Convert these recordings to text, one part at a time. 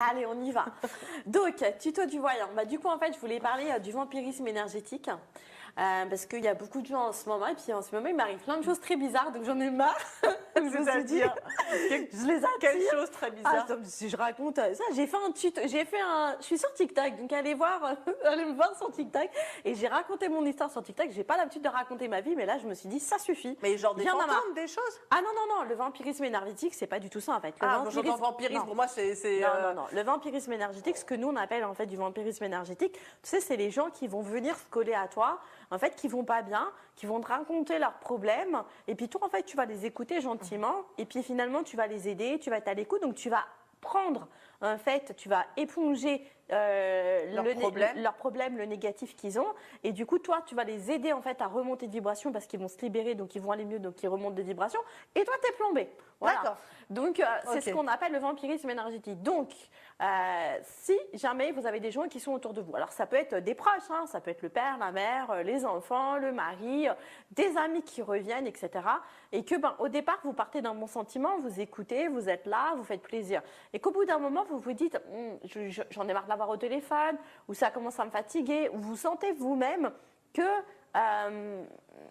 Allez, on y va. Donc, tuto du voyant. Du coup, en fait, je voulais parler du vampirisme énergétique. Parce qu'il y a beaucoup de gens en ce moment. Et puis, en ce moment, il m'arrive plein de choses très bizarres. Donc, j'en ai marre. Je me suis dit, je les attire. Quelle chose très bizarre. Si je raconte ça, j'ai fait un tuto. Je suis sur TikTok. Donc, allez me voir sur TikTok. Et j'ai raconté mon histoire sur TikTok. J'ai pas l'habitude de raconter ma vie. Mais là, je me suis dit, ça suffit. Mais genre des fantômes, des choses? Ah non. Le vampirisme énergétique, c'est pas du tout ça, en fait. J'entends vampirisme. Pour moi, c'est... Non. Le vampirisme énergétique, ce que nous on appelle en fait du vampirisme énergétique, tu sais, c'est les gens qui vont venir se coller à toi, en fait, qui vont pas bien, qui vont te raconter leurs problèmes, et puis toi, en fait, tu vas les écouter gentiment, et puis finalement, tu vas les aider, tu vas être à l'écoute, donc tu vas prendre, en fait, tu vas éponger leurs problèmes, le négatif qu'ils ont, et du coup, toi, tu vas les aider en fait à remonter de vibrations parce qu'ils vont se libérer, donc ils vont aller mieux, donc ils remontent des vibrations, et toi, t'es plombé. Voilà. D'accord. Donc, c'est ce qu'on appelle le vampirisme énergétique. Donc, si jamais vous avez des gens qui sont autour de vous, alors ça peut être des proches, hein, ça peut être le père, la mère, les enfants, le mari, des amis qui reviennent, etc. Et que, au départ, vous partez d'un bon sentiment, vous écoutez, vous êtes là, vous faites plaisir. Et qu'au bout d'un moment, vous vous dites, j'en ai marre de l'avoir au téléphone, ou ça commence à me fatiguer, ou vous sentez vous-même que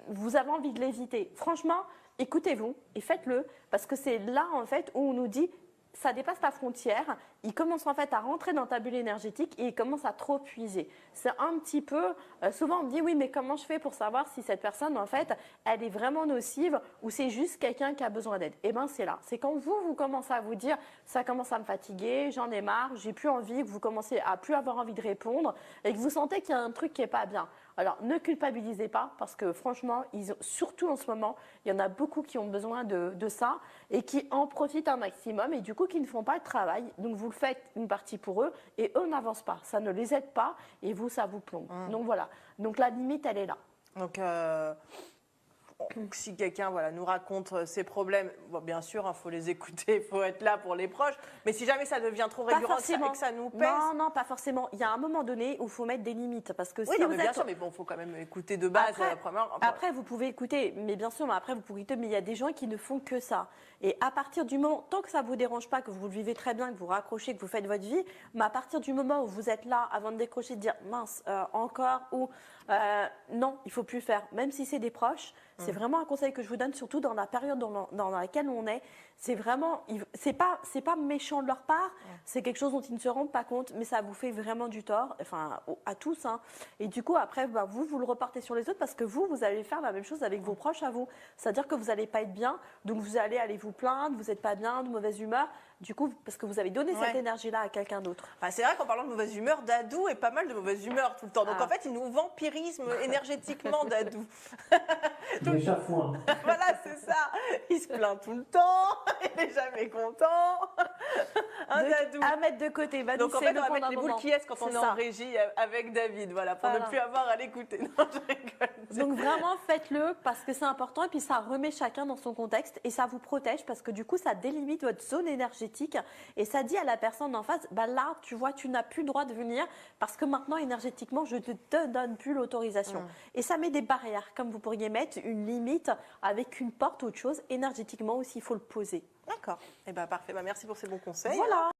vous avez envie de l'éviter. Franchement, écoutez-vous et faites-le, parce que c'est là en fait où on nous dit ça dépasse ta frontière, il commence en fait à rentrer dans ta bulle énergétique et il commence à trop puiser. C'est un petit peu, souvent on me dit oui mais comment je fais pour savoir si cette personne en fait elle est vraiment nocive ou c'est juste quelqu'un qui a besoin d'aide. Et bien c'est là, c'est quand vous commencez à vous dire ça commence à me fatiguer, j'en ai marre, j'ai plus envie, que vous commencez à plus avoir envie de répondre et que vous sentez qu'il y a un truc qui est pas bien. Alors, ne culpabilisez pas parce que franchement, surtout en ce moment, il y en a beaucoup qui ont besoin de ça et qui en profitent un maximum et du coup qui ne font pas le travail. Donc, vous le faites une partie pour eux et eux n'avancent pas. Ça ne les aide pas et vous, ça vous plombe. Donc, voilà. Donc, la limite, elle est là. Donc, si quelqu'un nous raconte ses problèmes, bon, bien sûr, il faut les écouter, il faut être là pour les proches. Mais si jamais ça devient trop récurrent et que ça nous pèse… Non, pas forcément. Il y a un moment donné où il faut mettre des limites. Parce que oui, bien sûr, mais bon, il faut quand même écouter de base. Après, vous pouvez écouter, mais bien sûr, mais après, vous pouvez écouter, mais il y a des gens qui ne font que ça. Et à partir du moment, tant que ça ne vous dérange pas, que vous le vivez très bien, que vous raccrochez, que vous faites votre vie, mais à partir du moment où vous êtes là, avant de décrocher, de dire mince, encore, ou non, il ne faut plus faire, même si c'est des proches. C'est vraiment un conseil que je vous donne, surtout dans la période dans laquelle on est. C'est vraiment, c'est pas méchant de leur part, c'est quelque chose dont ils ne se rendent pas compte, mais ça vous fait vraiment du tort, enfin à tous. Hein. Et du coup, après, vous le reportez sur les autres parce que vous allez faire la même chose avec vos proches à vous. C'est-à-dire que vous n'allez pas être bien, donc vous allez aller vous plaindre, vous n'êtes pas bien, de mauvaise humeur. Du coup, parce que vous avez donné cette énergie-là à quelqu'un d'autre. Enfin, c'est vrai qu'en parlant de mauvaise humeur, Dadou est pas mal de mauvaise humeur tout le temps. Donc en fait, il nous vampirisme énergétiquement, Dadou. Donc, chafouin. Voilà, c'est ça. Il se plaint tout le temps, il n'est jamais content. Dadou. À mettre de côté. Donc en fait, on va mettre les boules qui est quand on est en régie avec David, voilà, pour ne plus avoir à l'écouter. Non, je rigole. Donc vraiment, faites-le parce que c'est important et puis ça remet chacun dans son contexte et ça vous protège parce que du coup, ça délimite votre zone énergétique et ça dit à la personne en face, là, tu vois, tu n'as plus le droit de venir parce que maintenant, énergétiquement, je ne te donne plus l'autorisation. Et ça met des barrières, comme vous pourriez mettre une limite avec une porte ou autre chose. Énergétiquement aussi, il faut le poser. D'accord. Eh bien, parfait. Merci pour ces bons conseils. Voilà.